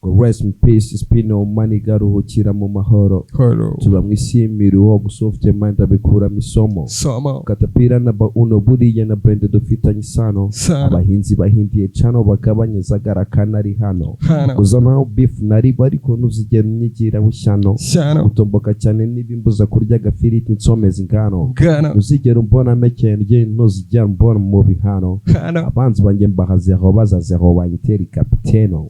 ngo rest in peace spino mani garuhukira mu mahoro tuba mwishimiruho gusofte mind abikuramo isomo katapira na uno buriya na brand dufitanye isano abahinzi bahindiye cano bagabanyeza garakana ari hano uzana beef nari bariko nuzigera unyigira bushyano utomboka cyane nibimbuza kurya gafiriti nsomeza ingano uzigera umbona mekenge ntuzigera umbona mu bihano abanzi banjye mbahazeho bazazeho banyiteri kapiteno.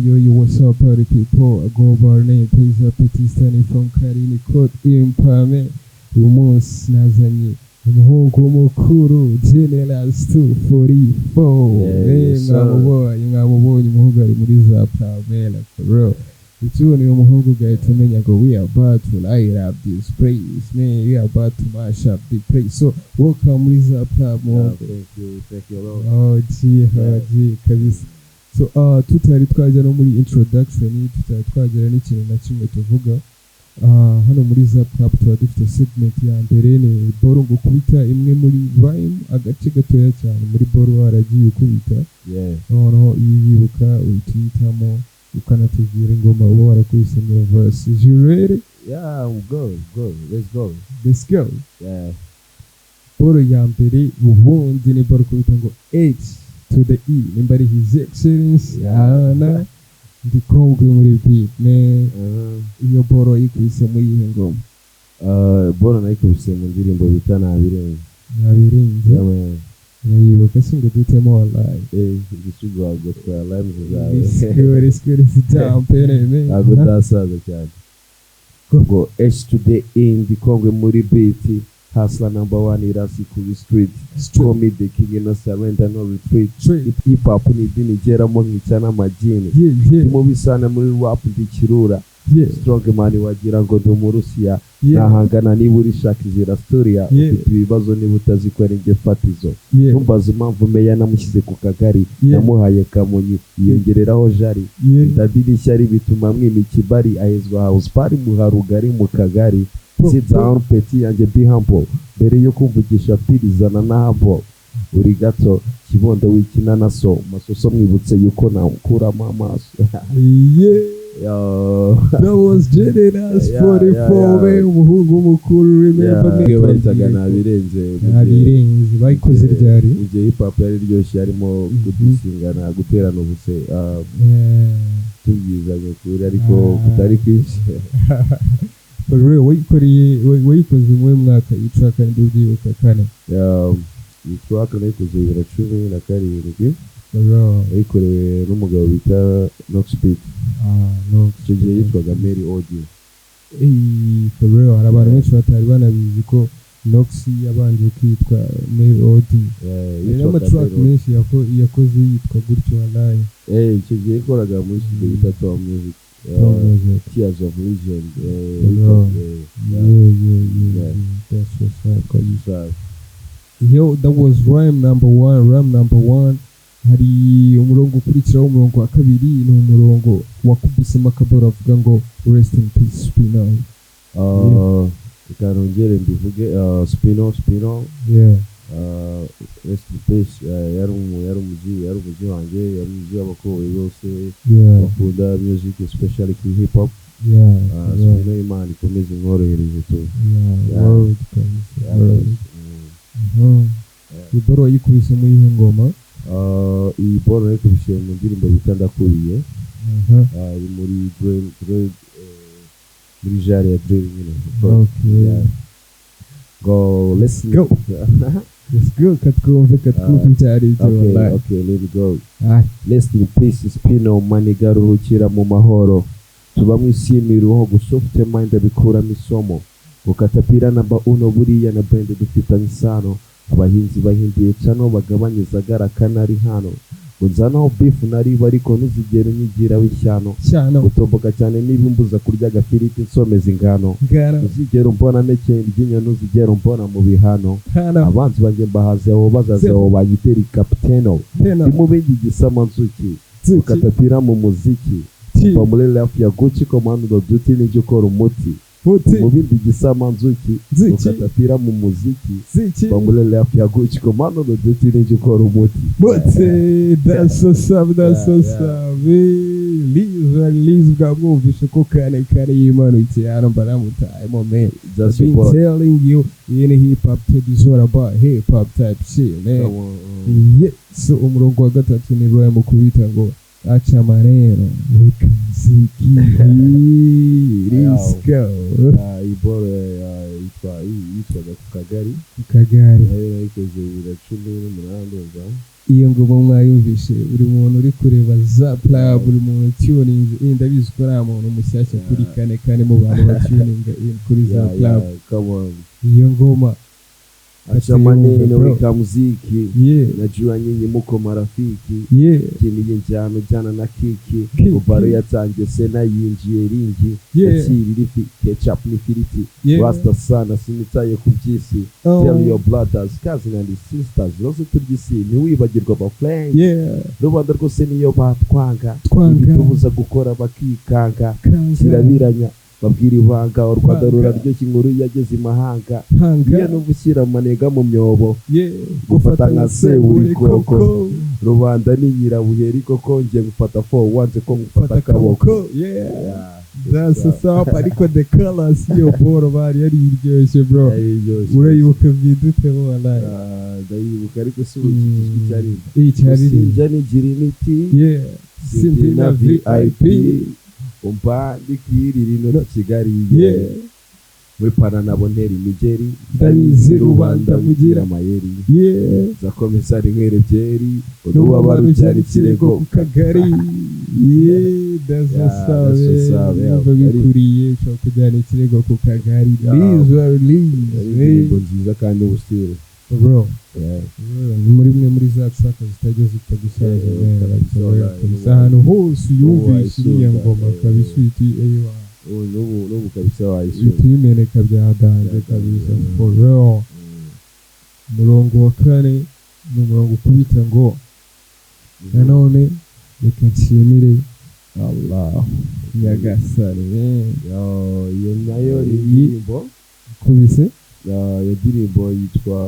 Yo, what's up, party people? I go by name, pays up, standing from Karini Court, Impamvu, umunsi nazanye umuhungu mukuru Generals 244. mwamubonye umuhungu ari muri za Pamela, bro. Ni umuhungu gahita umenya ngo we are about to light up this place, man. We are about to mash up the place. So welcome muri za Pamela. Thank you, Lord. G kabisa. So tutari twajya no muri introduction, tutari twajya n'ikintu na kimwe tuvuga. Hano muri za Club tuba dufite segment ya mbere ni boro ngo kubita imwe muri rhyme agace gatoya cyane muri boro waragiye ukubita. Noneho yibuka uyititamo ukanatubwira ingoma uba warakubise mu verse. Is you ready? Yeah, I'm good. Let's go. Yeah. Boro ya mbere ubundi ni boro kubita ngo H to the E. Mbere His Excellency Yana ndi kongwe muri beat, man. Iyo boro ikubise muri iyi ngoma. Boro nayikubise mu ndirimbo bita Nabirenze. Yeah. Yibuka singo dutemo online. Igisugo agotwa live zawe. Let's go down pere, man. Agodasaza cyane. Go H to the E ndi kongwe muri beat. Hustler number 1 irasi kuri street. Call me the king, no surrender, no retreat. Hip hop ni dini geramo nkicana majini. Mu bisana muri rap ndikirura. Strong man wagira ngo ndo mu Rusiya. Nahangana niba uri shakizira story. Ufite ibibazo niba utazikora nge fatizo. Numbaza impamvu meya namushyize ku kagari. Namuhaye kamonyi yongereraho jari. Ndabiri shyari bituma mwimi kibari ahezwa house party mu harugari mu kagari. Sit down petit yanjye be humble. Mbere yo kuvugisha firizana na humble. Uri gato kibondo wikina naso masoso mwibutse yuko nakuramo amaso. That was Generals 44, umuhungu mukuru. Remember me. Bayitaga Nabirenze. Bayikoze ryari. Ije hip hop yari ryoshye harimo kudusingana guterana ubuse. Tubwizanye kuri ariko kutari kwinshi. But real, wayikoze mu mwaka itraka ndubyibuka kane. Itraka nayikoze 2017. Wayikorewe n'umugabo bita Noxbeat. No. Icyo gihe yitwaga Mbere audio. For real, hari abantu benshi batari banabizi ko Nox yabanje kwitwa Mbere audio. N'amatrack menshi yakoze yitwa gutyo online. Icyo gihe yakoraga muri studio bita Tom Music. Tears of Legend. That's what's up. Yo, that was rhyme number one. Hari umurongo ukurikiraho umurongo wa kabiri ni umurongo wakubisemo akaboro avuga ngo rest in peace Spino. Ikarongere mbivuge Spino. Rest in peace. Yari umuzi wanjye, yari umuzi w'abakowe bose bakunda music especially ku hip hop. Spino Imana ikomeze inkorohereze tu. Iboro yikubise muri iyi ngoma. Iyi boro nayikubise mu ndirimbo bita Ndakuriye. Muri jari ya drill nyine. Go, let's go. Let's go, katwumve cyari cyo. Okay, let's go. Rest in peace Spino mani garuhukira mu mahoro. Tuba mwishimiruho gusofte mind abikuramo isomo. Ukatapira namba 1 buriya na brand dufitanye isano. Abahinzi bahindiye cano bagabanyeza garakana ari hano. Unzanaho beef nari bariko ntuzigera unyigira wishyano. Utomboka cyane nibimbuza kurya gafiriti nsomeza ingano. Uzigera umbona mekenge ry'inyo ntuzigera umbona mu bihano. Abanzi banjye mbahazeho bazazeho banyiteri kapiteno. Ndimubenge igisama nzuki. Ukatapira mu muziki. Kuva muri life ya Gucci command do duty n'icyo ukora umuti. Hote. mu bindi gisama nzuki ukatatira mu muziki Ziki. bamurele ya gucci komano no dutinije ukora umuti Hote. That's so sad. That's so sad. Liz bwamwumvishe ko kane yimanutse hano baramutayemo man. Just I've been telling you in hip hop tape is all about hip hop type shit man. Yeah. So umurongo wa gatatu ni Roy mu kubita ngo acha maneno ukaziki. Let's go. Ibore yitwaga ku kagari yayikoze 2018 ndumva. Iyo ngoma mwayumvishe buri muntu uri kureba za playa buri muntu tuning ndabizi ko ari umuntu mushyashya kuri kane mu bantu batuning kuri za playa. Iyo ngoma acha maneno weka muziki najua nyinyi muko marafiki kiniye njyano jana na kiki ubare yatangiye sena yinjiye ringi yakiri rifi ketchup n'ifiriti rasta sana sinitaye ku byisi tell your brothers cousins and sisters rose turyisi ntiwibagirwa ba friends rubanda rwose niyo batwanga bitubuza gukora bakikanga kirabiranya babwira ibanga u Rwanda ruraryoshye inkuru yageze imahanga iyo no gushyira amanega mu myobo gufata nka se uri koko rubanda ni nyirabuheri koko ngiye gufata for wanze ko ngufata akaboko that's so ariko the colors yo boro bari yari iryoshye bro urayibuka vidute wallahi ndayibuka ariko si icyari sinjani giriniti sindina VIP umpandi kwirira no Kigali wepana nabonera imigeri ndabizi rubanda mugira amayeri zakomesari nkwerebyeri uruwa barucyari kirego ku kagari dasasabe babikuriye cyo kujyana ikirego ku kagari release nziza kandi ubusire bro muri mwe muri za traka zitajya zitagusaza kabisa ahantu hose uyumvishe iriya ngoma kabisa uhita ewa n'ubu kabisa wayisura uyimeneka byaganje kabisa for real. Umurongo wa kane ni umurongo ukubita ngo nanone reka nshimire Allah Nyagasani iyo nayo indirimbo kubise iyo ndirimbo yitwa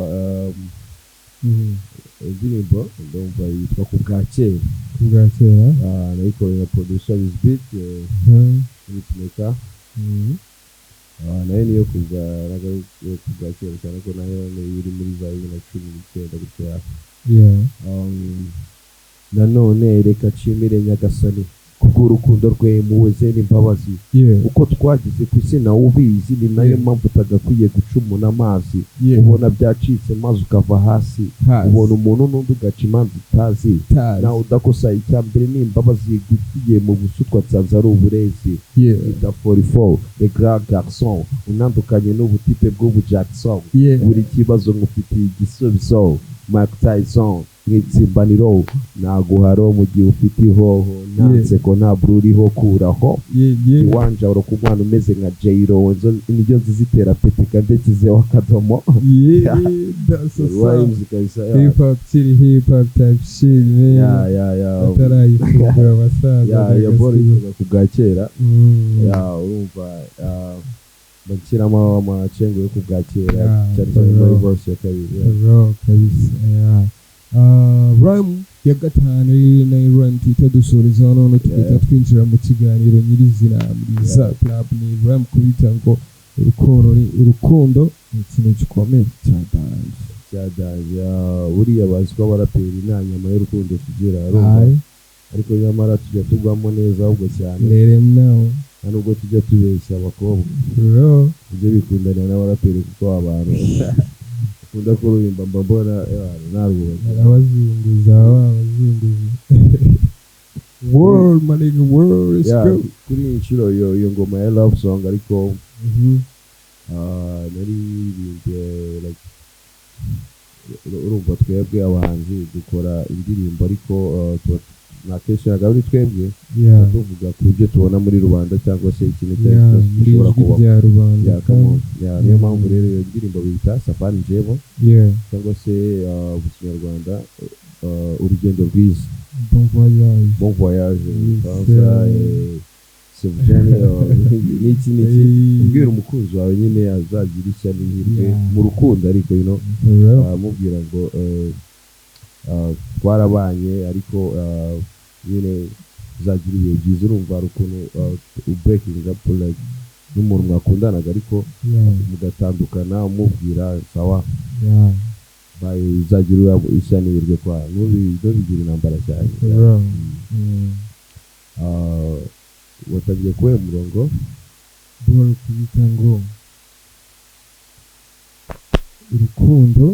indirimbo ndumva yitwa ku bwa kera nayikorera producer with beat bitmeka nayo niyo ku bwa kera cyane ko nayo iri muri za 2019 gutya nanone reka nshimire Nyagasani kubw'urukundo rwe muweze n'imbabazi uko twagize ku isi nawe ubizi ni nayo mpamvu utagakwiye gucumuna amazi ubona byacitse maze ukava hasi ubona umuntu n'undi ugaca imanza utazi nawe udakosa icyambere n'imbabazi gutiye mu busutwa tsanza ari uburezi ita 44 le grand garçon unandukanye n'ubutipe bw'ubu Jackson buri kibazo ngufitiye igisubizo Mike Tyson nk'itsimbaniro naguharo mu gihe ufite ihoho nanse ko ntabwo uriho kuraho iwanja urokugwana umeze nka Jairo nibyo nzizitera peti kandi kizeho akadomo hip hop chiri hip hop type shit atarayifungura abasaza yabora ku bwa kera urumva bakiramo amacengo yo ku bwa kera cyane cyane muri verse ya kabiri kabisa rhyme ya gatanu na rhyme twita dusoreza none tugahita twinjira mu kiganiro nyirizina muri za club ni rhyme kubita ngo urukundo ni ikintu gikomeye cyadanje buriya bazi ko abaraperi nta nyama y'urukundo tugira ariko nyamara tujya tugwamo neza ahubwo cyane nawe nubwo tujya tubeshya abakobwa ibyo bikundanira n'abaraperi kuko abantu kunda kurimba mbona abazunguza world money world is go kuri inshuro iyo ngoma ya love song ariko nari like urumva twebwe abahanzi dukora indirimbo ariko nakeshaga uri twebwe tuvuga ku byo tubona muri rubanda cyangwa se ikintu cyose gishobora kuba bya rubanda niyo mpamvu rero iyo ndirimbo bita safari njebo cyangwa se mu kinyarwanda urugendo rwiza bon voyage sevujani n'iki ubwira umukunzi wawe nyine azagira ishyano n'ihirwe mu rukundo ariko mubwira ngo twarabanye ariko nyine uzagira ibihe byiza urumva hari ukuntu breaking up like n'umuntu mwakundanaga ariko mugatandukana umubwira sawa uzagira ishyano n'ihirwe kwa ntubigire intambara cyane watangiye kuwe murongo bora kubita ngo urukundo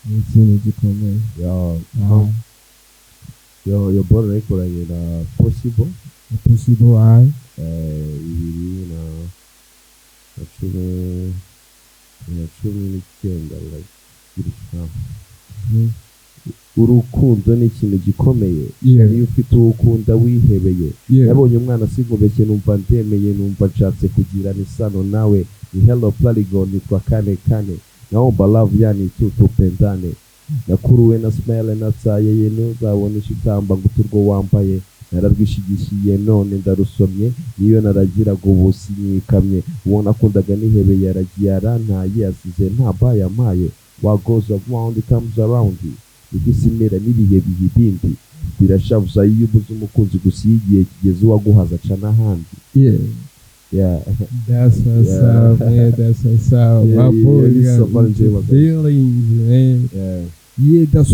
ni ikintu gikomeye yo bora nayikoranye na possible bibiri na cumi n'icyenda urukundo ni ikintu gikomeye iyo ufite uwukunda wihebeye nabonye umwana sigobeke numva ndemeye numva nshatse kugirana isano nawe ni hello Polygon nitwa kane naomba love yani tupendane nakuruwe na smile natsaye yeno zabonesha itamba nguturwo wambaye nararwishigishiye none ndarusomye niyo naragiraga ubusi nyikamye uwo nakundaga nihebeye yaragiye arantaye asize nta bayampaye what goes around comes around igisimera n'ibihe bihibindi birashavuza iyo ubuze umukunzi gusa igihe kigeze uwaguhaza ca n'ahandi that's what's up man, that's what's up my boy feelings man that's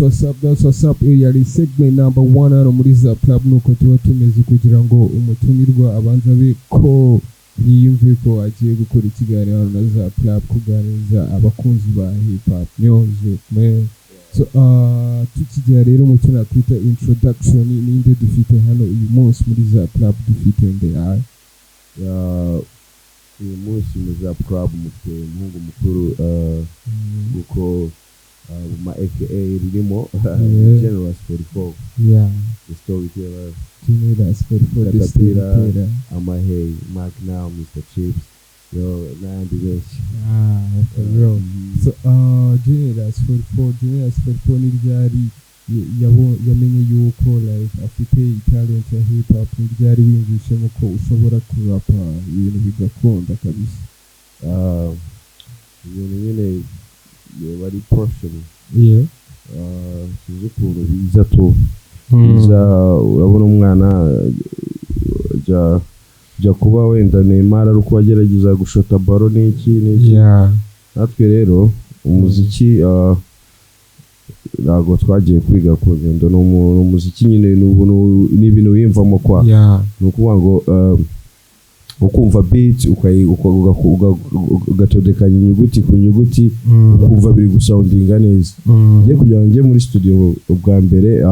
what's up yari segment number 1 hano muri za club nuko tuba tumeze kugira ngo umutumirwa abanza be ko yiyumve ko agiye gukora ikiganiro na za club kuganiriza abakunzi ba hip hop music man. So tukijya rero mu cyo nakwita introduction ninde dufite hano uyu munsi muri za club dufite Mbere uyu munsi muri za club mufite umuhungu mukuru uko ma aka Yarakirimo Generous 44 the storyteller Generous 44 the storyteller Amahey Mark now Mr. Chips n'andi benshi bro. So Generous 44 ni ryari yamenye yuko like afite talent ya hip hop ni ryari wiyumvishemo ko ushobora kurapa ibintu bigakunda kabisa ibintu nyine bari portion tuzi ukuntu biza urabona umwana jya kuba wenda Neymar ari uko agerageza gushota baro n'iki natwe rero umuziki ntabwo twagiye kwiga ku ngendo n'umuziki nyine ni ibintu wiyumvamo kwa ni ukuvuga ngo ukumva beat ugatodekanya inyuguti ku nyuguti ukumva biri gusoundinga neza ngiye kugira ngo njye muri studio ubwa mbere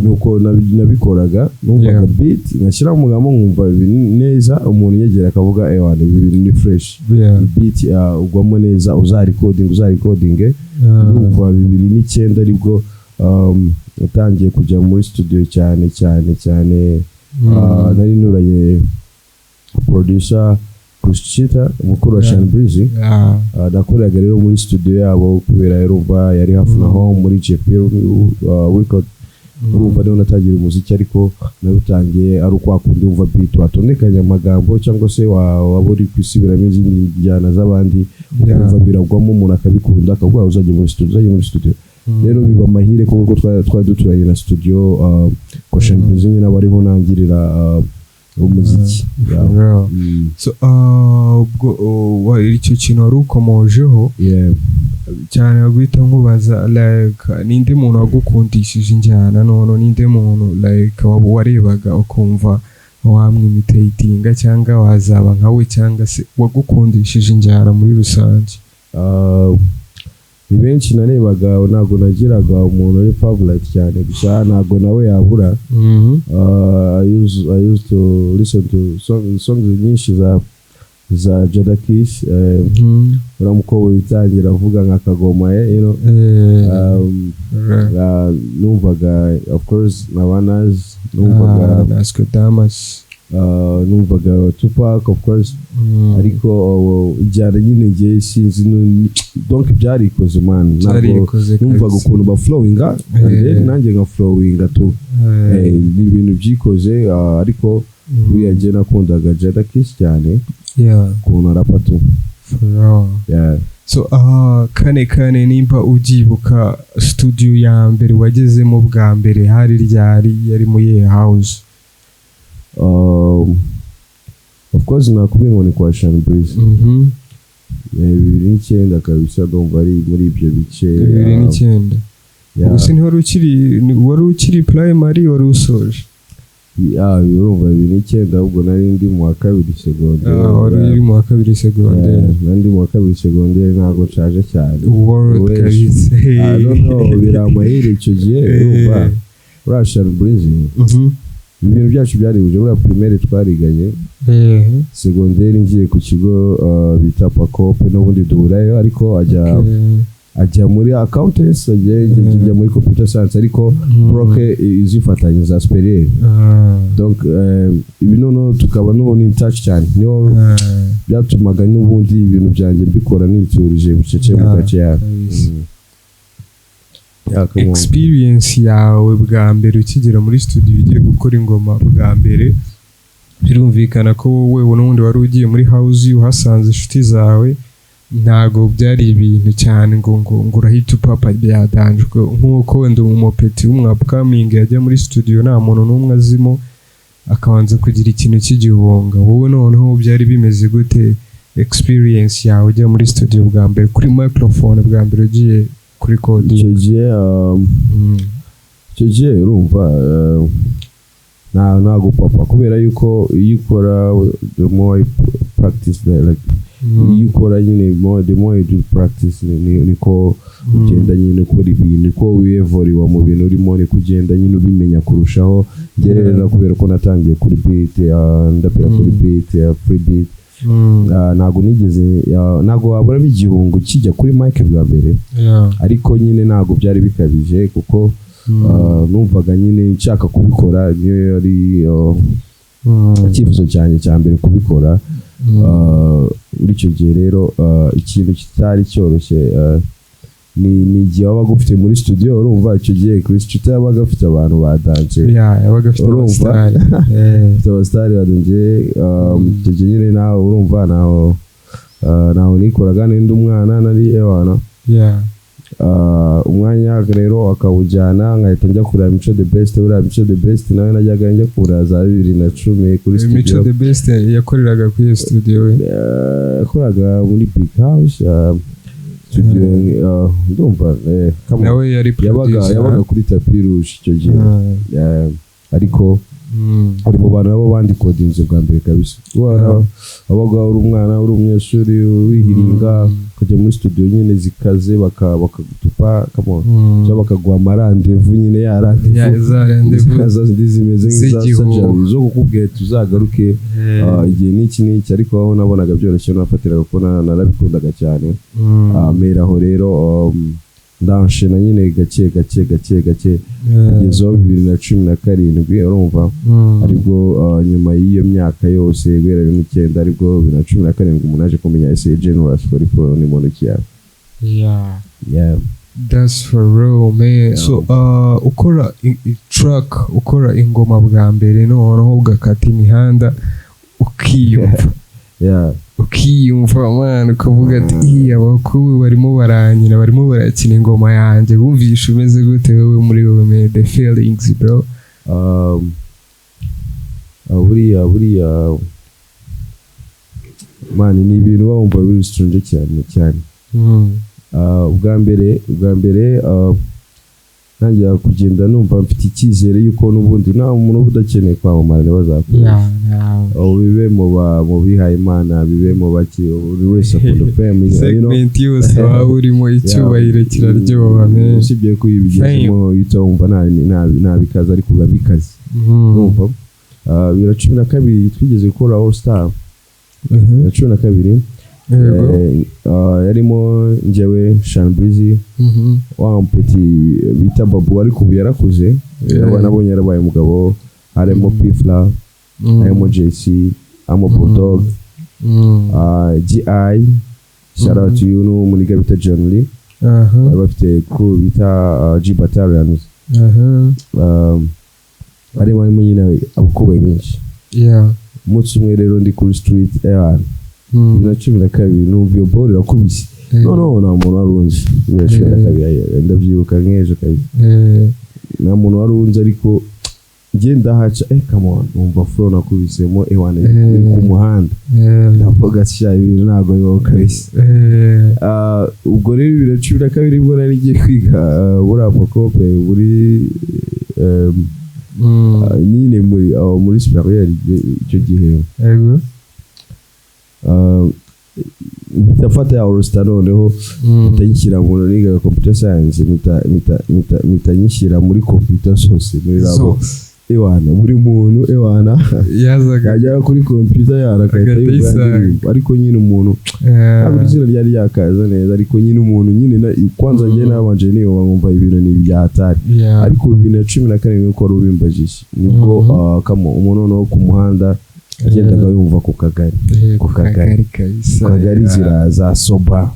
nuko nabikoraga numvaga beat ngashyira mu magambo nkumva neza umuntu yegera akavuga ewana ibi ni fresh beat ugwamo neza uzarecording numva 2009 aribwo utangiye kujya muri studio cyane nari nuranye producer Kwishakisha mukuru wa Shanbrizi nakoraga rero muri studio yabo kubera yarumva yari hafi naho muri JPL record urumva rero natagira umuziki ariko narutangiye ari uko akunda umva beat watondekanya amagambo cyangwa se waburi kwisibiramo izindi njyana z'abandi umva biragwamo umuntu akabikunda akavuga uzajye muri studio rero biba mahire kuko twari duturanye na studio ko Shanbrizi nyine abariho nangirira umuziki so ubwo icyo kintu wari ukomojeho cyane guhita nkubaza like ninde muntu wagukundishije injyana none ninde muntu like warebaga ukumva wamwimitatinga cyangwa wazaba nkawe cyangwa se wagukundishije injyana muri rusange benshi narebaga ntago nagiraga umuntu uri favorite cyane gusa ntago nawe yabura I used to listen to songs nyinshi za Jadakish uramuko bitangira avuga nka kagoma numvaga of course nabanas numvaga Naskadamas numvaga Tupac of course ariko ijyana nyine ngiye sinzi donc byarikoze man numvaga ukuntu ba flowinga nanjye nka flowinga tu ibintu byikoze ariko buriya njye nakundaga Yarakirimo cyane ukuntu arapa tu so kane nimba ugyibuka studio ya mbere wagezemo bwa mbere hari ryari yari mu ye house of course nakubwiye ngo ni kwa Shanbridge 2009 kabisa ndumva ari muri ibyo bice 2009 gusa ni wari ukiri primary wari usoje urumva 2009 ahubwo nari ndi mu wa kabiri secondaire wari uri mu wa kabiri secondaire nari ndi mu wa kabiri secondaire ntabwo nshaje cyane kabisa I don't know biramahire icyo gihe urumva urashara Bridge ibintu byacu byari buje bura primaire twariganye secondaire ngiye ku kigo bita Pacope n'ubundi duhurayo ariko ajya muri accountancy ajya muri computer science ariko proke izifatanye za superieur donc ibinono tukaba no in touch cyane niyo byatumaga n'ubundi ibintu byanjye mbikora niturije bucece mu gace ya experience yawe bwa mbere ukigera muri studio ugiye gukora ingoma bwa mbere birumvikana ko wowe n'undi wari ugiye muri house uhasanze inshuti zawe ntago byari ibintu cyane ngo urahita upapa byadanjwe nk'uko wenda umupeti w'umwapcoming yajya muri studio nta muntu n'umwe azimo akabanza kugira ikintu cy'igihunga wowe noneho byari bimeze gute experience yawe ujya muri studio bwa mbere kuri microphone bwa mbere ugiye kuri code icyo gihe urumva ntago papa kubera yuko iyo ukora the more practice like iyo ukora nyine the more you do practice niko ugenda nyine ukora ibintu niko wiyevoriwa mu bintu urimo ni kugenda nyine ubimenya kurushaho gerera kubera ko natangiye kuri beat ndapera kuri beat free beat ntago nigeze ntago wabura igihungu kijya kuri mic bwa mbere ariko nyine ntago byari bikabije kuko numvaga nyine nshaka kubikora niyo yari icyifuzo cyane cya mbere kubikora uri icyo gihe rero ikintu kitari cyoroshye ni igihe wabaga ufite muri studio urumva icyo gihe Chris Chita yabaga afite abantu badanje yabaga afite abasitari badanje icyo gihe nyine nawe urumva naho nikoraga n'indi umwana nari ewana umwanya rero akawujyana nkahita njya kureba Mico the Best buriya Mico the Best nawe najyaga njya kureba za 2010 kuri studio Mico the Best yakoreraga kuri studio yakoraga muri Big House studio ndumva nawe yari yabaga kuri Tapi Rouge icyo gihe ariko ari mu bantu nabo bandikodinze bwa mbere kabisa wabaga uri umwana uri umunyeshuri wihiringa kujya muri studio nyine zikaze bakagutupa cyangwa bakaguha amarandevu nyine yarandevu zimeze nk'iza zo kukubwira tuzagaruke igihe n'iki ariko aho nabonaga byoroshye nafatiraga ko narabikundaga cyane mera aho rero ndanshena nyine gake kugezaho 2017 urumva aribwo nyuma y'iyo myaka yose guhera 2009 aribwo 2017 umuntu aje kumenya ese Generous for ni muntu kiyawe that's for real man so ukora track ukora ingoma bwa mbere noneho ugakata imihanda ukiyumva ukiyumva man ukavuga ati abakuru barimo baranyina barimo barakina ingoma yanjye bumvisha umeze gute wewe muri wowe man the feelings bro buriya man ni ibintu bumva biri strange cyane ubwa mbere nanjye kugenda numva mfite icyizere yuko n'ubundi nta umuntu udakeneye kwamamara bazakora bibe mu bihaye Imana bibe mu baki buri wese akunda fame segment yose waba urimo icyubahiro kiraryoha usibye ko ibigezemo yitumva nta bikaza ariko biba bikaze urumva 2012 twigeze gukora All Star 2012 yarimo njyewe Shanbridge wa mpeti bita Babu ariko ubu yarakuze nabonye yarabaye umugabo harimo Pifla harimo JC harimo Bulldog GI shout out to you no muniga bita John Lee bafite crew bita G Battalions harimo nyine abukuwe benshi umunsi umwe rero ndi kuri street ewan 2012 numva iyo ball irakubise no nta muntu warunze birashobora kabiri ndabyibuka nk'ejo kabiri nta muntu warunze ariko ngenda haca come on numva flow nakubisemo ewan ku muhanda ndavuga sha ibintu ntago bibaho kabisa ubwo rero 2012 bwo nari ngiye kwiga urapokopre buri nyine muri superieur icyo gihe mitafata ya Oresta noneho mitanyishyira mu niga computer science mitanyishyira muri computer science muri labo ewana buri muntu ewana yazaga yajya kuri computer yarakayita ariko nyine umuntu ntabwo izina ryari yakaza neza ariko nyine umuntu nyine kwanza njye nabanje niyo bangumva ibintu ni byatari ariko 2014 uko rubimbajije nibwo kamo umuntu no ku muhanda agendaga yumva ku kagari ziraza soba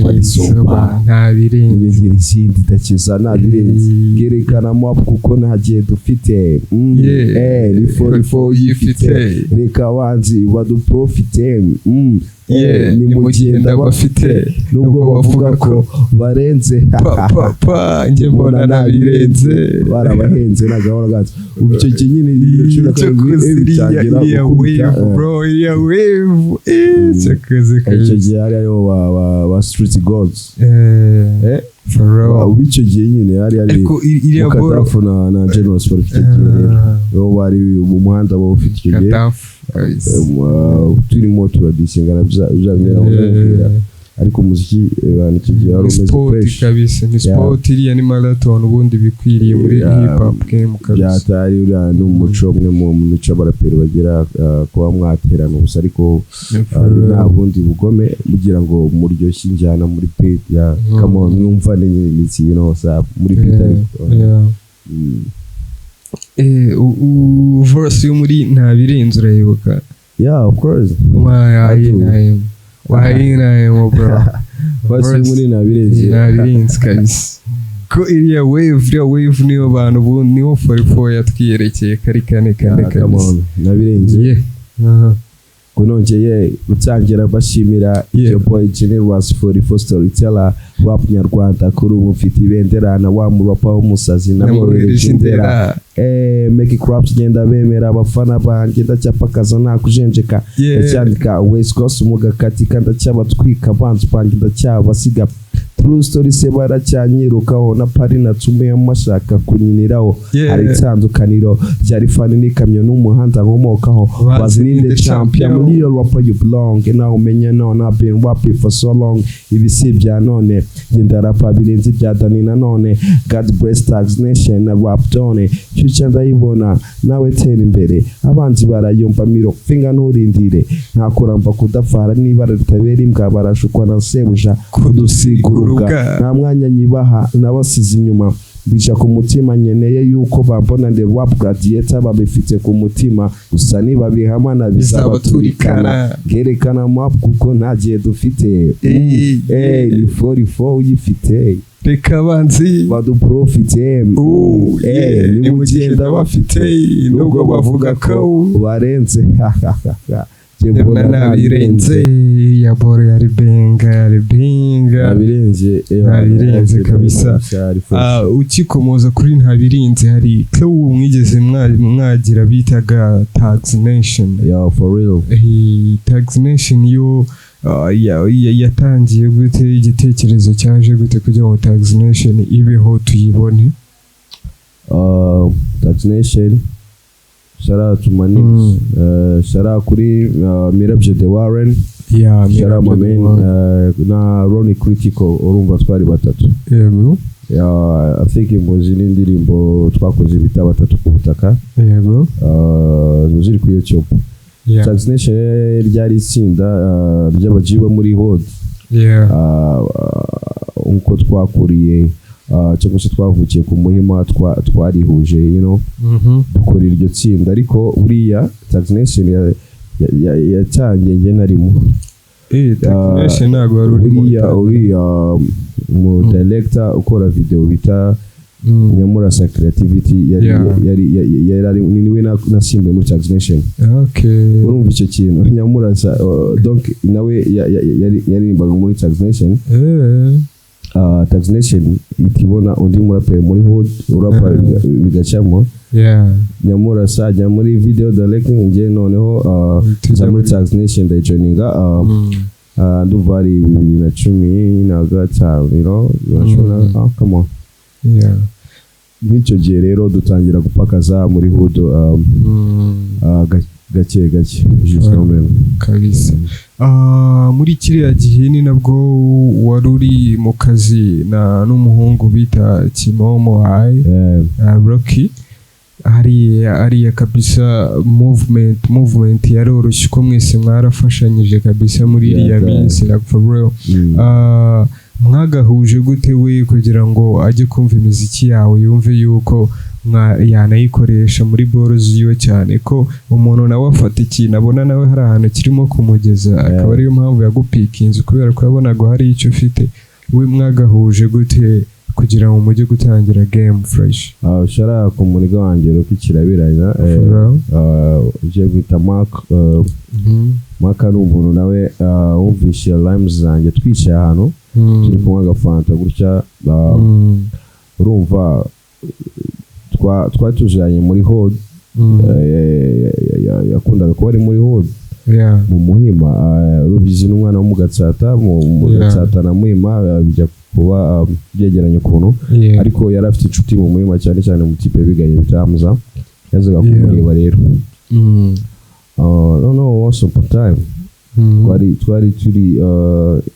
ari soba nta birenze ngira isindi dakiza nta birenze gerekana map kuko ntagiye dufite ni 44 yifite reka wanzi baduprofite ni mugenda bafite nubwo bavuga ko barenze njye mbona nabirenze barabahenze nagahora gato icyo kinyine iriya wave icyo gihe hari ayo wa street gods icyo gihe nyine hari Mukadaff na General Sport icyo gihe rero bari mu muhanda wo ufite icyo gihe turimo turadisingana bya ariko muziki icyo gihe ari umeze fresh kabisa ni sport iriya ni marathon ubundi bikwiriye muri hip hop game kabisa byatari uriya ni umuco umwe mu mico abaraperi bagira kuba mwaterana ubusa ariko nta bundi bugome mugira ngo muryoshye injyana muri beat ya come on mwumva n'imitsi muri beat ariko verse yo muri nta birenze urayibuka of course wahina bro verse muri nta birenze kabisa ko iriya wave niyo bantu ubundi niho 44 yatwiyerekeye kari kane kabisa nta birenze kunongeye gutangira bashimira iyo boy Generous 44 storyteller rap nyarwanda kuri ubu mfite ibendera na wa murapa w'umusazi na Mbere make crops genda bemera abafana banjye ndacyapakaza nta kujenjeka ndacyandika West Coast mugakatika ndacyabatwika banzi banjye ndacyabasiga True story se baracyanyirukaho na pari natume amashaka kunyiniraho hari itandukaniro ryari fani n'ikamyo n'umuhanda nkomokaho bazininde champion muri your rapper you belong and now umenya none I've been rapping for so long ibisi bya none genda rapa birenze bya Dani na none God bless Tags Nation na rap done future ndayibona nawe tera imbere abanzi barayumva miro finger nturindire nta kuramba kudafara niba rutabera imbwa barashukwa na sebuja kudusigura nta mwanya nyibaha nabasize inyuma bisha ku mutima nyeneye yuko bambona nde rap gladiator babifite ku mutima gusa niba bihamana bizabaturikana gerekana map kuko ntagiye dufite ni 44 uyifite reka banzi baduprofite ni mugenda bafite nubwo bavuga ko barenze mbona nabirenze ya boro yari benga nabirenze kabisa ukikomoza kuri ntabirenze hari club mwigeze mwagira bitaga Tags Nation for real Tags Nation yo yatangiye gute igitekerezo cyaje gute kugira ngo Tags Nation ibeho tuyibone Tags Nation Shara to Manix, Shara kuri Mirabje de Warren, Shara Mamen, na Ronnie Critical urumva twari batatu. Yego. I think imbozi n'indirimbo twakoze bita batatu ku butaka. Yego. Ziri ku YouTube. Tags Nation ryari itsinda ry'abajiba muri Hood. Uko twakuriye cyangwa se twavukiye ku muhima twarihuje dukora iryo tsinda ariko buriya Tags Nation yatangiye nge narimo Tags Nation ntabwo wari uriya mu director ukora video bita Nyamurasa creativity yari niwe nasimbuye muri Tax Nation. Okay. Urumva icyo kintu Nyamurasa donc nawe yaririmbaga muri Tax Nation. Tax Nation itibona undi muraperi muri hood urapa bigacamo. Nyamurasa ajya muri video directing nje noneho za muri Tax Nation ndayijoininga nduvari 2015 you know come on. Nicyo gihe rero dutangira gupakaza muri hood gake kabisa. Muri kiriya gihe ni nabwo wari uri mu kazi n'umuhungu bita Kimomo Rocky. Hariya kabisa movement yaroroshye ko mwese mwarafashanyije kabisa muri iriya minsi like for real. Mwagahuje gute we kugira ngo ajye kumva imiziki yawe yumve yuko yanayikoresha muri boro ziwe cyane ko umuntu nawe afata ikintu abona nawe hari ahantu kirimo kumugeza akaba ariyo mpamvu yagupikinze kubera ko yabonaga hari icyo ufite. We mwagahuje gute kugira ngo mujye gutangira game fresh? Shara ku muniga wanjye ro kikirabiranya uje bita Mark Mark ari umuntu nawe wumvishe rhymes zanjye twicaye ahantu turi kumwe agafanta gutya urumva twatujanye muri hood yakundaga kuba ari muri hood mu Muhima rubizi n'umwana wo mu Gatsata mu Gatsata na Muhima bijya kuba byegeranye ukuntu ariko yari afite inshuti mu Muhima cyane cyane mu kipe biganye bitamuza yazaga kumureba rero no once upon a time twari turi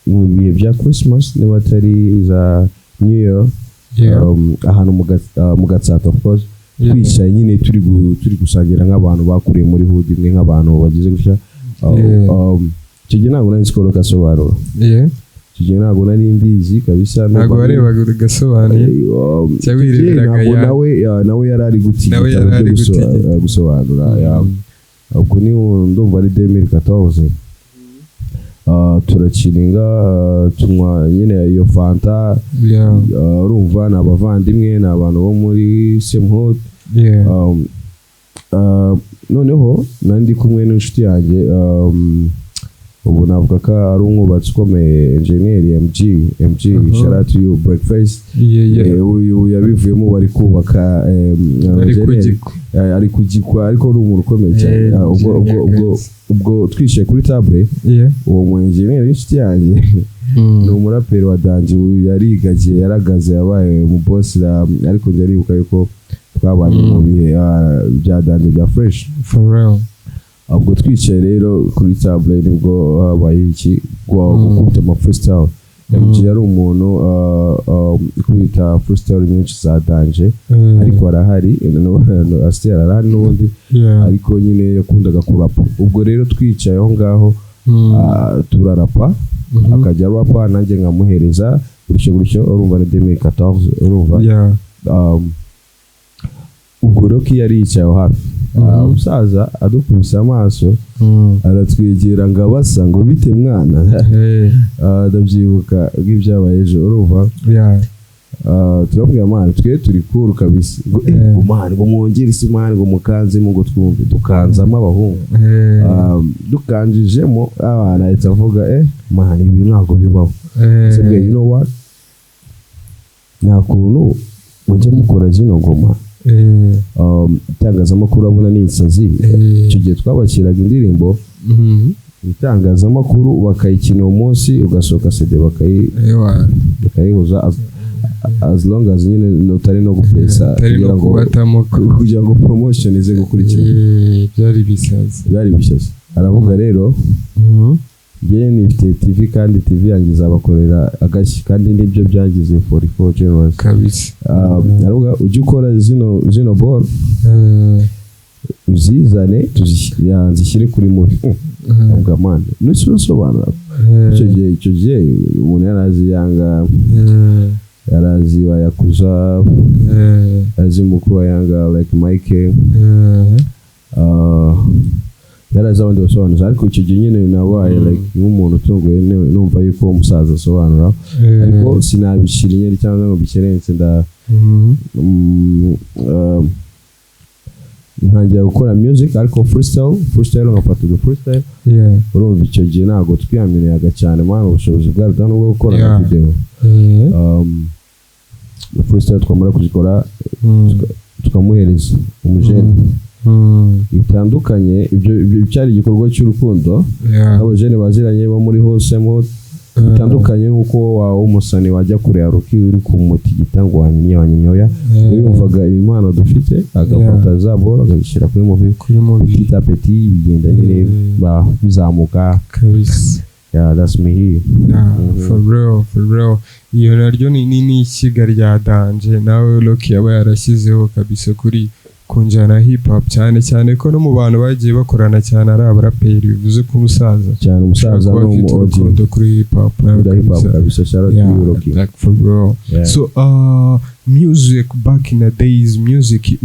mu bihe bya Christmas niba atari za New Year ahantu mu Gatsata of course twicaye nyine turi gusangira nk'abantu bakuriye muri hood imwe nk'abantu bagize gutya icyo gihe ntabwo nari nzi gasobanura icyo gihe ntabwo nari mbizi kabisa ntabwo warebaga gasobanuye nawe yari ari gutigita gusobanura ubwo ni ndumva ari 2014 turaciringa tunywa nyine iyo fanta urumva n'abavandimwe n'abantu bo muri same hood. Noneho nandi kumwe n'inshuti yanjye ubu navuga ko ari umwubatsi ukomeye engineer MG shout out to you breakfast uyu yabivuyemo bari kubaka ari kugikwa ariko ari umuntu ukomeye cyane ubwo twishe kuri table uwo mu engineer n'inshuti yanjye ni umuraperi wa Danje yarigaje yaragaze yabaye mu boss ariko ndaribuka yuko twabanye mu bihe bya Danje bya fresh for real. ubwo twicaye rero kuri table nibwo habaye iki gukubita ama freestyle. MG yari umuntu kwita freestyle nyinshi za Danje ariko arahari Astera arahari n'ubundi ariko nyine yakundaga kurapa. Ubwo rero twicaye aho ngaho turarapa akajya rapa nanjye nkamuhereza gutyo urumva ni 2014 urumva ubwo rero yari yicaye hafi umusaza adukubise amaso aratwegera ngo abasa ngo bite mwana ndabyibuka bw'ibyabaye ejo urumva turabwira mwana twe turi kuru kabisa ngo mwana ngo mwongere isi mwana ngo mukanze ngo twumve dukanzamo abahungu dukanjijemo abana ahita avuga mwana ibi ntabwo bibaho sebwe you know what nta kuntu mujye mukora zino ngoma itangazamakuru abona n'insazi icyo gihe twabakiraga indirimbo itangazamakuru bakayikina umunsi ugasohoka CD bakayihuza as long as nyine utari no gupesa kugira ngo promotion ize gukurikira byari bishaje aravuga rero njye nifite TV kandi TV yanjye izabakorera agashyi kandi nibyo byagize 44 January kabisa. Aravuga ujye ukora zino ball uzizane tuzishyire kuri movie avuga man nusobanura icyo gihe umuntu yarazi Yanga yarazi Yakuza yarazi mukuru wa Yanga like Mike yaraza abandi basobanuza ariko icyo gihe nyine nabaye like nk'umuntu utunguye numva yuko umusaza asobanura ariko sinabishira inyeri cyangwa ngo bikerense ntangira gukora music ariko freestyle ngafata udu freestyle urumva icyo gihe ntabwo twiyamenyaga cyane mwana ubushobozi bwari bwo gukora video freestyle twamara kuzikora tukamuhereza umujene bitandukanye ibyo cyari igikorwa cy'urukundo abajene baziranye bo muri hose bitandukanye nkuko wawo umusani wajya kure ya Roki uri ku muti gitangwa wanyinyoya yumvaga impano dufite agafata zabo agashyira kuri movie petit à petit bigenda nyine bizamuka kabisa. That's me here. For real. Iyo naryo ni ikiga rya danje nawe Roki yaba yarashyizeho kabisa kuri kunjana hip hop cyane ko no mu bantu bagiye bakorana cyane ari abaraperi bivuze ko umusaza no mu audio kuri hip hop kabisa Roki. Like for real. So music back in the days, music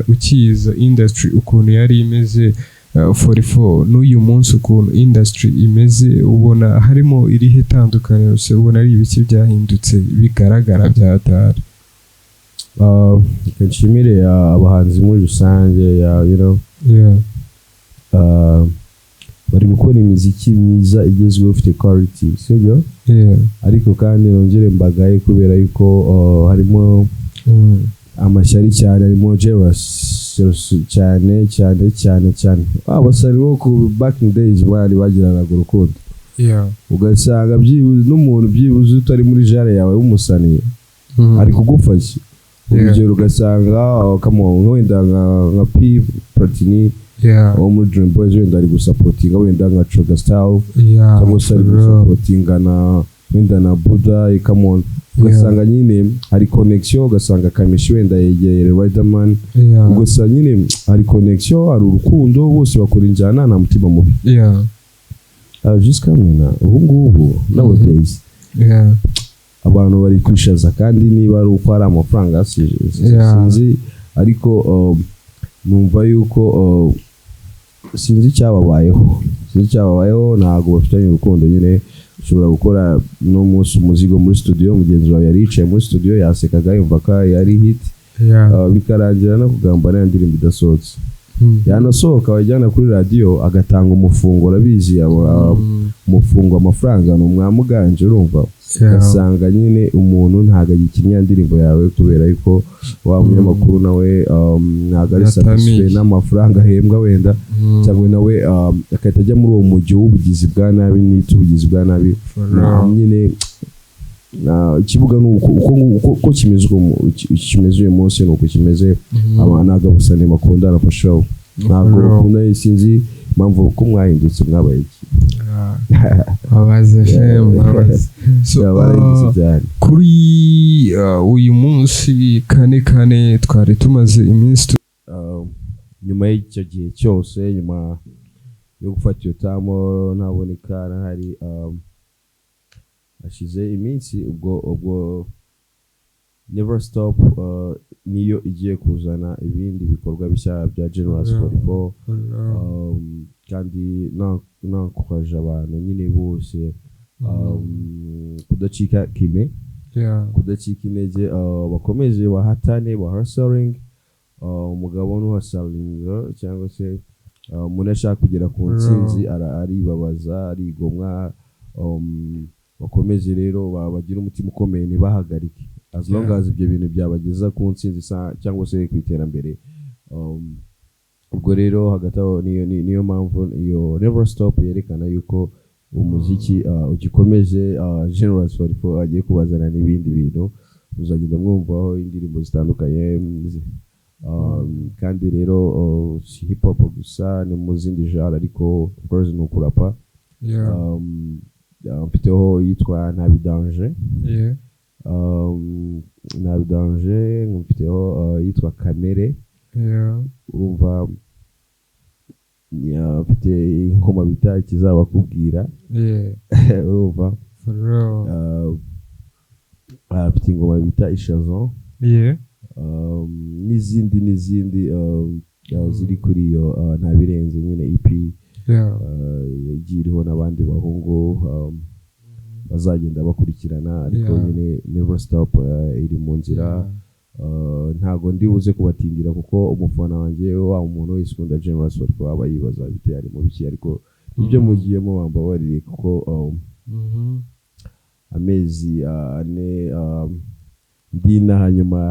ukiza industry ukuntu yari imeze 44 n'uyu munsi ukuntu industry imeze ubona harimo irihe itandukanye se ubona ari ibiki byahindutse bigaragara byatari kanshimire abahanzi muri rusange bari gukora imiziki myiza igezweho ufite quality sibyo ariko kandi nongere mbagaye kubera yuko harimo amashyari cyane harimo jealous cyane abasari bo ku back in days bari bagiranaga urukundo ugasanga byibuze n'umuntu byibuze utari muri jare yawe w'umusani ari kugufasha urugero ugasanga wenda nka P Platini wo muri Dream Boys wenda ari gusapotinga wenda nka Choga Style cyangwa se ari gusapotinga wenda na Buddha ugasanga nyine hari connection ugasanga Kamishi wenda yegere Riderman ugasanga nyine hari connection hari urukundo bose bakora injyana nta mutima mubi just kamena ubu ngubu nowadays abantu bari kwishaza kandi niba ari uko ari amafaranga sinzi ariko numva yuko sinzi cyababayeho ntago bafitanye urukundo nyine ushobora gukora no munsi umuzigo muri studio mugenzi wawe yari yicaye muri studio yasekaga yumva ko yari hit bikarangira no kugamba n'indirimbo idasohotse yanasohoka wajyana kuri radio agatanga umufungo urabizi umufungo amafaranga no mwamuganje urumva ugasanga nyine umuntu ntago agikinya indirimbo yawe kubera yuko wa munyamakuru nawe ntago ari satisfied n'amafaranga ahembwa wenda cyangwa nawe akahita ajya muri uwo mujyi w'ubugizi bwa nabi n'ubugizi bwa nabi nyine ikibuga uko kimeze uyu munsi nuko kimeze abantu abasani bakundana for sure ntabwo bakunda sinzi impamvu ko mwahindutse mwabaye iki kuri uyu munsi kane twari tumaze iminsi nyuma y'icyo gihe cyose nyuma yo gufata iyo tamo ntaboneka hari hashize iminsi ubwo Never Stop niyo igiye kuzana ibindi bikorwa bishya bya Generous 44 kandi nakwaje abantu nyine bose kudacika kudacika intege bakomeze bahatane hustling umugabo n'uhustling cyangwa se umuntu ashaka kugera ku ntsinzi aribabaza arigomwa bakomeze rero bagira umutima ukomeye ntibahagarike as long as ibyo bintu byabageza ku ntsinzi cyangwa se ku iterambere ubwo rero hagati aho niyo mpamvu iyo Never Stop yerekana yuko umuziki ugikomeje Generous 44 agiye kubazana n'ibindi bintu muzagenda mwumvaho indirimbo zitandukanye kandi rero si hip hop gusa ni mu zindi genre ariko of course ni ukurapa mfiteho yitwa Ntabidanje Ntabidanje mfiteho yitwa Kamere urumva mfite ingoma bita ikizabakubwira urumva mfite ingoma bita Ishazon n'izindi ziri kuri iyo nta birenze nyine EP yagiye iriho n'abandi bahungu bazagenda bakurikirana ariko nyine Never Stop iri mu nzira ntago ndi buze kubatindira kuko umufana wanjye wa umuntu wese ukunda Generous Forfo aba yibaza bite ari mu biki ariko ibyo mugiyemo wambabarire kuko amezi ane ndina hanyuma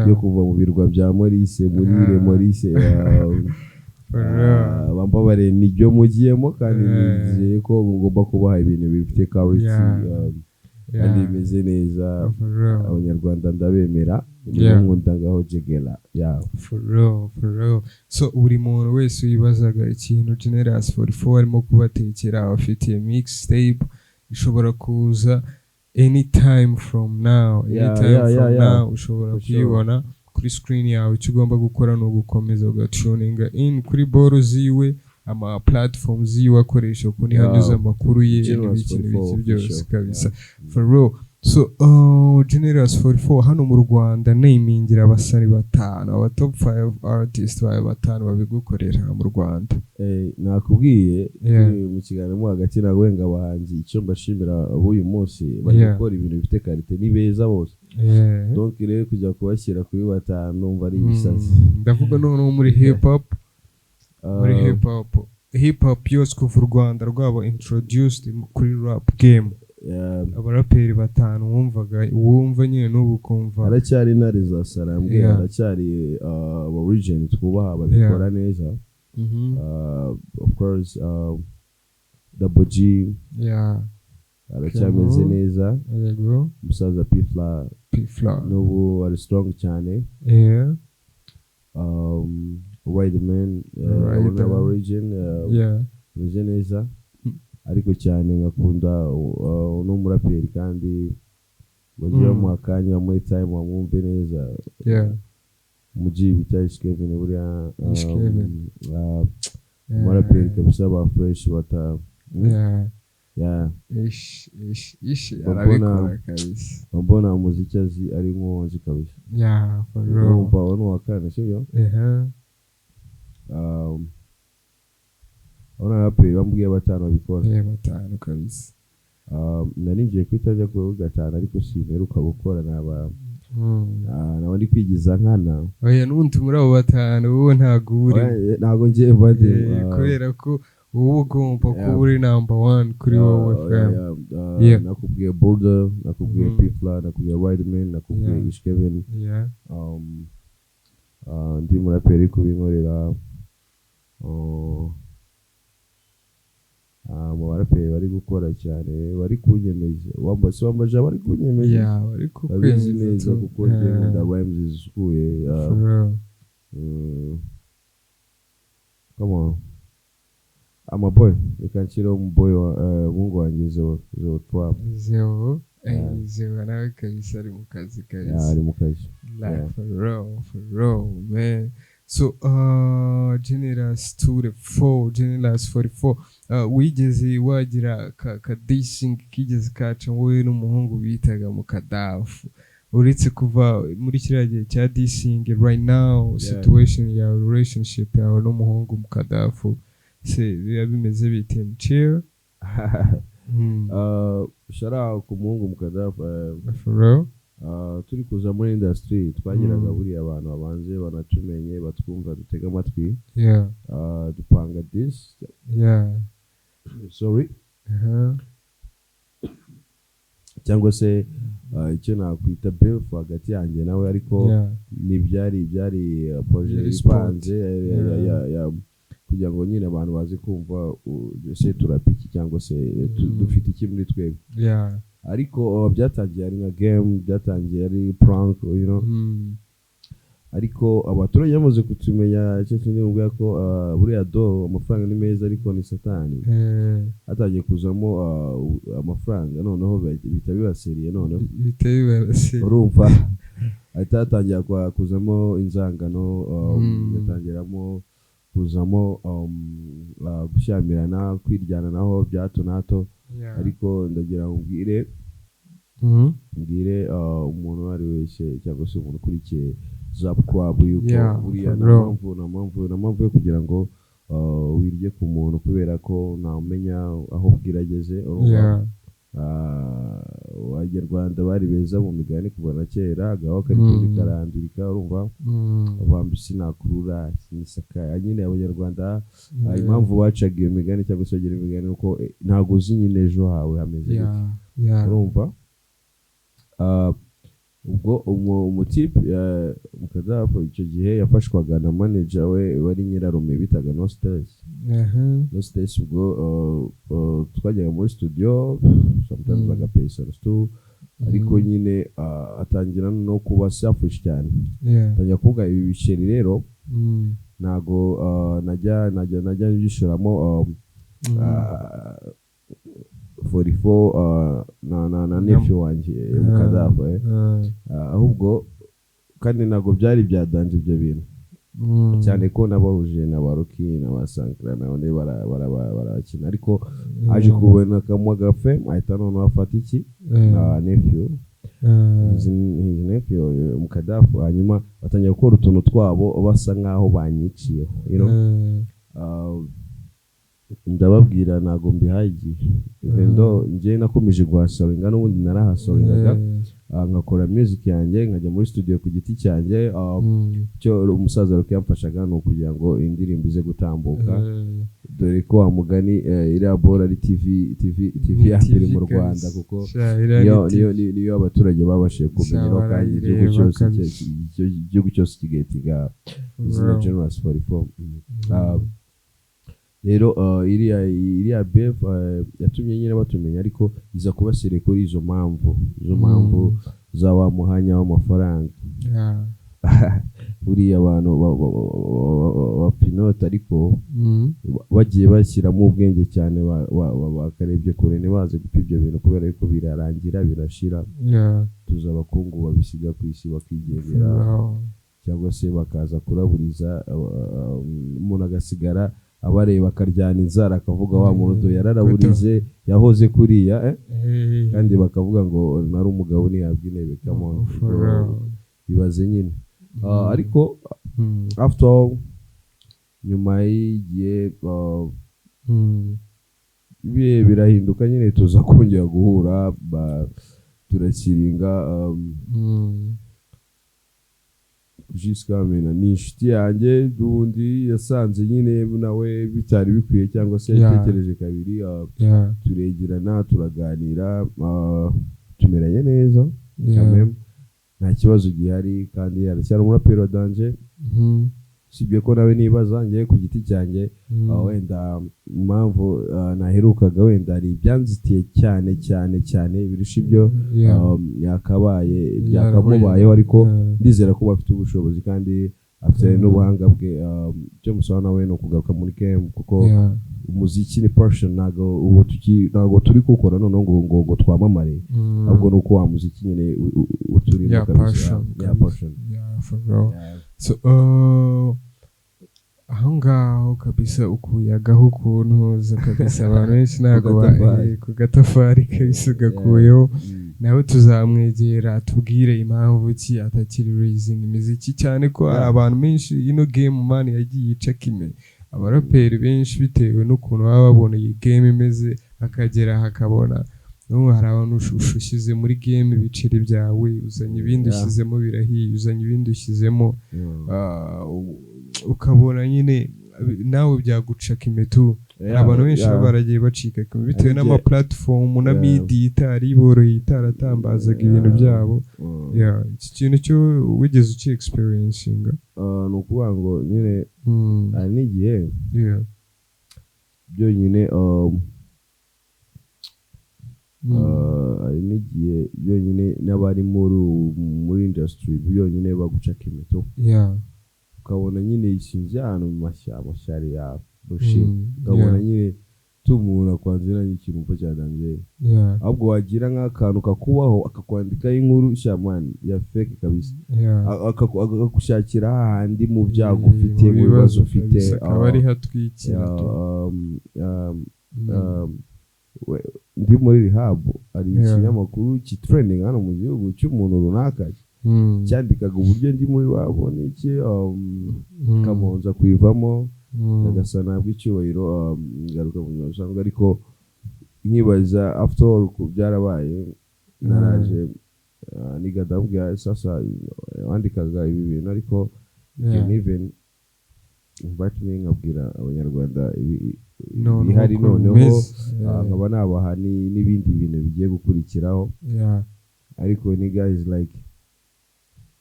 yo kuva mu birwa bya Maurice muri Maurice bambabare nibyo mugiyemo kandi nizeye ko mugomba kubaha ibintu bifite quality kandi bimeze neza abanyarwanda ndabemera nkunda ngaho jegela for real so buri muntu wese wibazaga ikintu Generous Forfo arimo kubatekera abafitiye mixtape ishobora kuza anytime from now ushobora kuyibona kuri screen yawe icyo ugomba gukora ni ugukomeza ugatuninga in kuri boro ziwe ama platforms ziwe akoresha kuri hanyuza amakuru ye n'ibiki byose kabisa for real so Generous Forfo hano mu Rwanda nayimingira abasari batanu aba top 5 artists batanu babigukorera mu Rwanda nakubwiye mu kiganiro mu hagati nawe ngabahanzi icyo mbashimira uyu munsi bari gukora ibintu bifite quality ni beza bose donc rero kujya kubashyira kuri batanu numva ari ibisazi ndavuga no muri hip hop yose kuva u Rwanda rwabo introduced kuri rap game abaraperi batanu wumva nyine n'ubu kumva aracyari intare za Sarambwe aracyari origin twubaha babikora neza of course Double G aracyameze neza umusaza P-Fla n'ubu ari strong cyane Riderman origin meze neza ariko cyane ngakunda no muraperi kandi bagiye mu akanya muri time wamwumve neza muji bitaye Kevin buriya muraperi kabisa ba fresh bata arabikora kabisa mbona muziki ari nkonzi kabisa for real no wakana sio Ona raperi bambwiye batanu babikora batanu kabisa nari ngiye kwitajya ku gatanu ariko simeruka gukora nabandi kwigiza nkana n'undi muri abo batanu wowe ntago ngiye bade kubera ko wowe ugomba kuba uri number 1 kuri wowe nakubwiye Border nakubwiye P-Fla nakubwiye Riderman nakubwiye Kevin ndi muraperi kubinkorera mu baraperi bari gukora cyane bari kunyemeza wambaje bari kunyemeza bari kukwezi neza kuko the rhymes zisukuye come on I'm a boy reka nshyiraho umuboy mungu wanjye Zeo nawe kabisa ari mu kazi kabisa ari mu kazi for real man so Generous Forfo wigeze wagira ka dissing kigeze kaca wowe n'umuhungu bitaga Mukadaff uretse kuva muri kiriya gihe cya dissing right now situation ya relationship yawe n'umuhungu Mukadaff se bimeze bite chill shara ku muhungu Mukadaff for real turi kuza muri industry twagiraga buri abantu abanze banatumenye batwumva dutega amatwi dupanga this sorry cyangwa se icyo nakwita beef hagati yanjye nawe ariko ni byari project ipanze kugira ngo nyine abantu bazi kumva se turapiki cyangwa se dufite iki muri twebwe ariko byatangiye ari nka game byatangiye ari prank ariko abaturage bamaze kutumenya icyo kintu ngo ko buriya amafaranga ni meza ariko ni satani hatangiye kuzamo amafaranga noneho bita bibaseriye noneho urumva hatangiye kuzamo inzangano yatangiramo kuzamo gushyamirana kwiryana naho bya hato na hato ariko ndagira ngo mbwire umuntu wari wese cyangwa se umuntu ukurikiye Zap Club yuko buriya na mpamvu yo kugira ngo wirye ku muntu kubera ko ntawumenya aho bwirageze abanyarwanda bari beza mu migani kuva na kera agaho kari karandurika urumva abambi sinakurura sinisaka nyine abanyarwanda impamvu bacaga iyo migani cyangwa se bagira imigani uko ntago uzi nyine ejo hawe hameze urumva ubwo umutipe Mukadaff icyo gihe yafashwaga na manager we wari nyirarume bitaga No Stress ubwo twajyaga muri studio sometimes agapesa stu ariko nyine atangira no kuba selfish cyane atangira kuvuga ibi bisheri rero nago najya bishoramo 44 na nephew wanje Mukadaff ahubwo kandi nago byari byadanje ibyo bintu cyane ko nabahuje na baruki na basankra none barakina ariko aje kubona kamwe gafe ahita none afata iki nephew his nephew Mukadaff hanyuma batangiye gukora utuntu twabo basa nkaho banyiciyeho ndababwira nago mbihagiye endo nje nakomeje guhasoringa n'ubundi narahasoringaga nkakora music yanjye nkajya muri studio ku giti cyanjye cyo umusaza ruke yamfashaga no kugira ngo indirimbo ize gutambuka dore ko amugani iri abora ari TV yakiri mu Rwanda kuko niyo abaturage babashiye kumenyera kandi igihugu cyose kigetiga izina Generous 44 rero iriya beef yatumye nyine batumenya ariko iza kubasire kuri izo mpamvu za wa muhanya w'amafaranga buriya abantu bapinota ariko bagiye bashyiramo ubwenge cyane bakarebye kure ntibaze gupfa ibyo bintu kubera yuko birarangira birashira tuza abakungu babisiga ku isi bakigendera cyangwa se bakaza kuraburiza umuntu agasigara abareba akaryana inzara akavuga wa muntu yararaburize yahoze kuriya kandi bakavuga ngo nari umugabo ntiyabwa intebe kamo bibaze nyine ariko after all nyuma y'igihe ibihe birahinduka nyine tuza kongera guhura turakiringa Jiskamena ni inshuti yanjye dundi yasanze nyine nawe bitari bikwiye cyangwa se yatekereje kabiri turegerana turaganira tumeranye neza nta kibazo gihari kandi aracyari umuraperi wa danje sibye ko nawe nibaza ngiye ku giti cyanjye wenda impamvu naherukaga wenda ari ibyanzitiye cyane birusha ibyo yakabaye byakamubayeho ariko ndizera ko bafite ubushobozi kandi afite n'ubuhanga bwe cyo musaba nawe no kugaruka muri game kuko umuziki ni passion ntago turi gukora none ngo twamamare ahubwo nuko wa muziki nyine uturimo kabisa passion so aho ngaho kabisa ukuyagaho ukuntu za kabisa abantu benshi ntago ku gatafari kabisa gakuyeho nawe tuzamwegera tubwire impamvu ki atakiri raising imiziki cyane ko abantu benshi ino game man yagiye icakime abaraperi benshi bitewe n'ukuntu baba babona iyi game imeze akagera hakabona hari abantu ushize muri game ibiceri byawe uzanye ibindi ushyizemo birahiye uzanye ibindi ushyizemo ukabona nyine nawe byagucaka imetu abantu benshi baragiye bacika bitewe n'ama platform na media itari boroye itaratambazaga ibintu byabo iki kintu cyo wigeze uki experiencing no kuvuga ngo nyine ari n'igihe byo nyine n'igihe byonyine n'abari muri industry byonyine bagucaka imeto ukabona nyine ishinze ahantu mu mashyari yawe ukabona nyine tumura kwanzira n'ikintu mpo cyadanze ahubwo wagira nk'akantu kakubaho akakwandikaho inkuru shamani ya fake kabisa akagushakira hahandi mu byago ufite mu bibazo ufite akaba ari hatwikira ndi muri rehab ari ikinyamakuru kitrending hano mu gihugu cy'umuntu runaka cyandikaga uburyo ndi muri wabo n'iki kamonza kwivamo agasa nabwo icyubahiro ngaruka mu buzima busanzwe ariko nkibaza after all ku byarabaye naraje niga ndabwira sasa wandikaga ibi bintu ariko even but me nkabwira abanyarwanda bihari noneho nkaba nabaha n'ibindi bintu bigiye gukurikiraho ariko ni guys like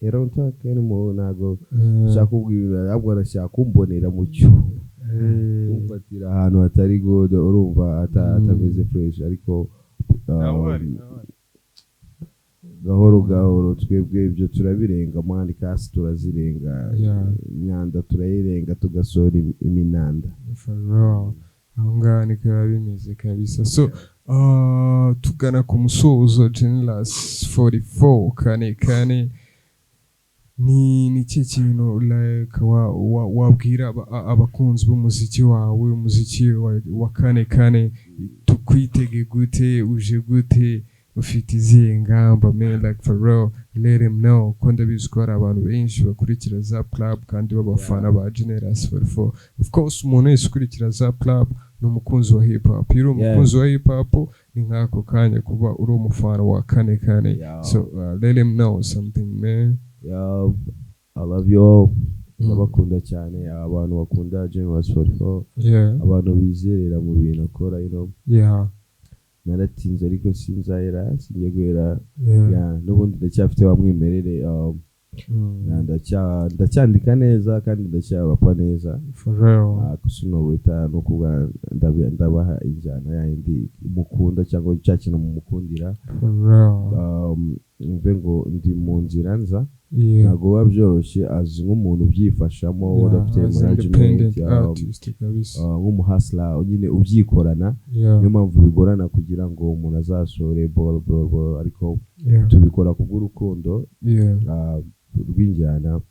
I don't talk anymore nago shaka kubwira ahubwo arashaka kumbonera mu cyo kumfatira ahantu hatari good urumva atameze fresh ariko gahoro twebwe ibyo turabirenga mandi kasi turazirenga imyanda turayirenga tugasora iminanda aho ngaho niko biba bimeze kabisa. So tugana ku musozo Generous 44 kane ni iki kintu like wabwira abakunzi b'umuziki wawe umuziki wa kane tukwitege gute uje gute ufite izihe ngamba man like for real let them know ko ndabizi ko hari abantu benshi bakurikira Zap Club kandi b'abafana ba Generous 44. Of course umuntu wese ukurikira Zap Club ni umukunzi wa hip hop. Iyo umukunzi wa hip hop ni nk'ako kanya kuba uri umufana wa kane so let them know something man. I love you all. Ndabakunda cyane abantu bakunda Generous 44 abantu bizerera mu bintu akora naratinze ariko sinzahera singiye guhera n'ubundi ndacyafite wa mwimerere ndacyandika neza kandi ndacyarapa neza kusuno wita no kuba ndabaha injyana yindi mukunda cyangwa cyakina mu mukundira mve ngo ndi mu nzira nza ntabwo biba byoroshye azi nk'umuntu ubyifashamo udafite management nk'umuhasla nyine ubyikorana niyo mpamvu bigorana kugira ngo umuntu azasore ball ariko tubikora kubw'urukundo rw'injyana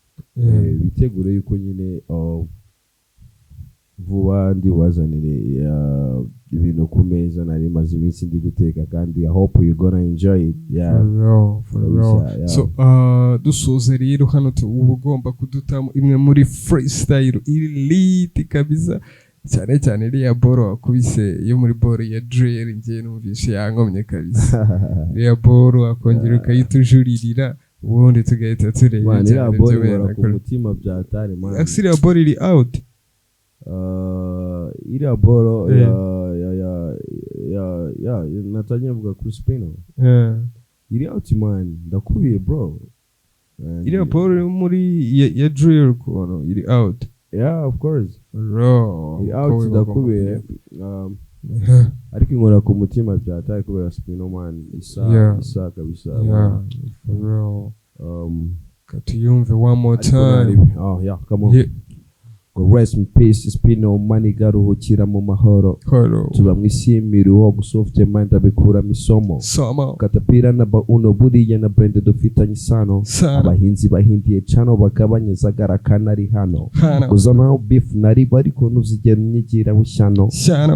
bitegure yuko nyine vuba ndi wazanire ibintu ku meza nari maze iminsi ndi guteka kandi I hope you gonna enjoy it. For real. So dusoze rero hano uba ugomba kudutamo imwe muri freestyle elite kabisa cyane iriya boro wakubise yo muri boro ya drill ngiye numvishe yankomye kabisa iriya boro akongera ukayitujuririra ubundi tugahita tureba cyane boro ku mutima byatare man. Actually boro iri out iriya boro natanye vuga kuri Spino iri out man ndakubiye bro iriya boro muri ya drill kono iri out of course bro iri out ndakubiye ariko inkora ku mutima byataye kubera Spino man isa kabisa bro katuyumve one more time come on Go rest in peace, Spino mani garuhukira mu mahoro tuba mwisimira uwo gusofte mind abikura misomo katapira na bauno buriya na brand dufitanye isano abahinzi bahindiye cano bagabanye zagara kanari hano uzana beef nari bariko nuzigera nyigira bushyano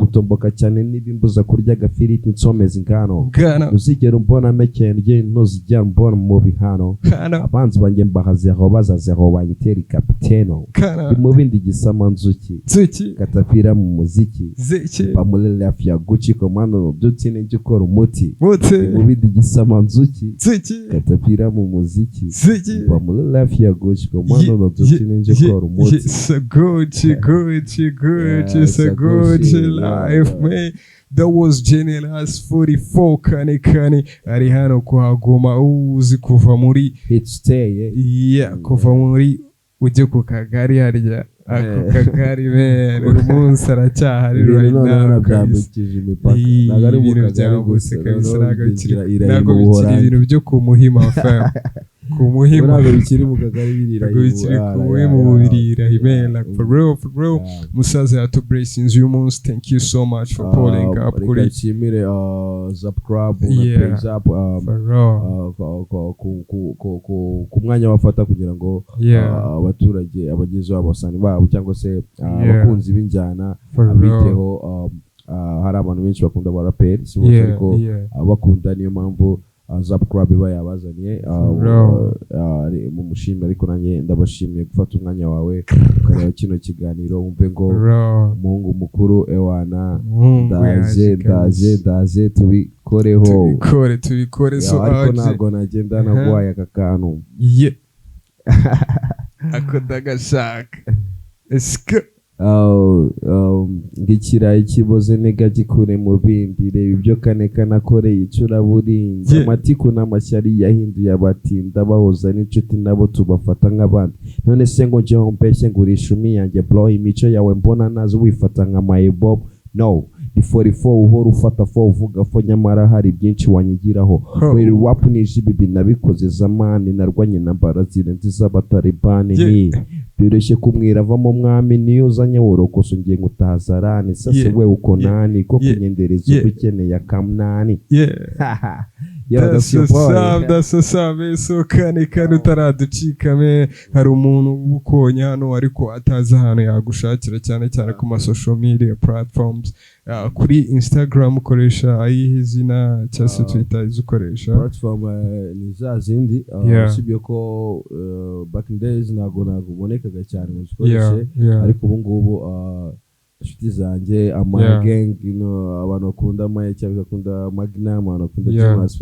utomboka cyane nibimbuza kurya gafiriti nsomeza ingano uzigera mbona mekenge nuzigera mbona mu bihano abanzi banjye mbahaze aho bazaze aho banyiteri kapiteno mu bindi gisama nzuki katapira mu muziki bamulele afya guci komando byutine ngikora umuti mu bindi gisama nzuki katapira mu muziki bamulele afya guci komando byutine ngikora umuti so good life man. That was Generous 44 kane ari hano kuhagoma uzi kuva muri stay kuva muri ujye ku kagari harya ako kagari bene umunsi aracyahari right now byambukije imipaka nagari mu kagari gusa kabisa nagabikira ibintu byo kumuhima fam kumuhima ntabwo bikiri mu kagari birira mu birira himela for real musaza ya to blessings you most thank you so much for pulling up kuri kimire Zap Club ku mwanya bafata kugira ngo abaturage abagize abasani babo cyangwa se abakunzi b'injyana abiteho hari abantu benshi bakunda abaraperi si bose ariko bakunda niyo mpamvu Zap Club iba yabazaniye mu mushimira ariko nanjye ndabashimiye gufata umwanya wawe ukareba kino kiganiro wumve ngo umuhungu mukuru ewana ndaje tubikoreho so ariko ntabwo nagenda naguhaye aka kantu ako ndagashaka esike ngikirayi kiboze nega gikure mu bindi reba ibyo kane kanakoreye icuraburinzi amatiku n'amashyari yahinduye abatinda bahoza n'inshuti nabo tubafata nk'abandi none se ngo njeho mpeshye ngurisha umi yanjye bro imico yawe mbona nazo wifata nka mayibob no ni 44 uhora ufata 4 uvuga fo nyamara hari byinshi wanyigiraho weri wapu n'ijibibi nabikoze zamani narwanye na barazile nziza abatalibani ni byoroshye kumwira avamo mwami niyo uzanye worokoso ngiye ngutahazarani sase we uko nani ko kunyendereza ukeneye akamnani that's so so kane utaraducikame hari umuntu ubukonya hano ariko atazi ahantu yagushakira cyane ku ma social media platforms kuri Instagram ukoresha ayihe zina cyase Twitter izukoresha platform ni za zindi usibye ko back in days ntago bonekaga cyane mu zikoreshe ariko ubu ngubu inshuti zanjye gang abantu bakunda amaye cyangwa bakunda magnum abantu bakunda Jonas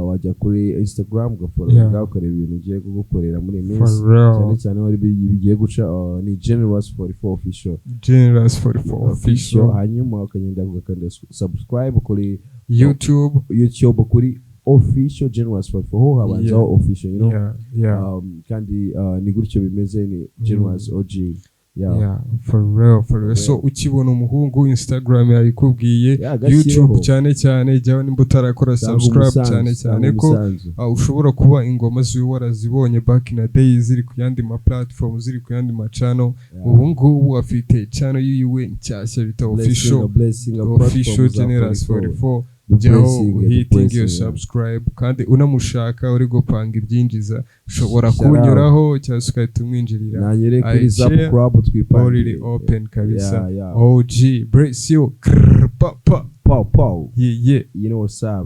wajya kuri Instagram ugafollow ukareba ibintu ugiye gukorera muri minsi cyane wari bigiye guca ni Generous 44 official hanyuma ukagenda ugakanda subscribe kuri YouTube kuri official Generous 44 ho habanzaho official kandi ni gutyo bimeze ni Generous OG for real so ukibona umuhungu Instagram yayikubwiye YouTube cyane jyaho nimba utarakora subscribe cyane ko ushobora kuba ingoma ziwe warazibonye back in the days ziri ku yandi ma platform ziri ku yandi ma channel ubu ngubu afite channel yiwe nshyashya bita official Generous 44 jyaho uhitinga iyo subscribe kandi unamushaka uri gupanga ibyinjiza ushobora kunyuraho cyangwa ukahita umwinjirira nanyere kuri Zap Club twipangire open kabisa OG brace you pow yeah you know what's up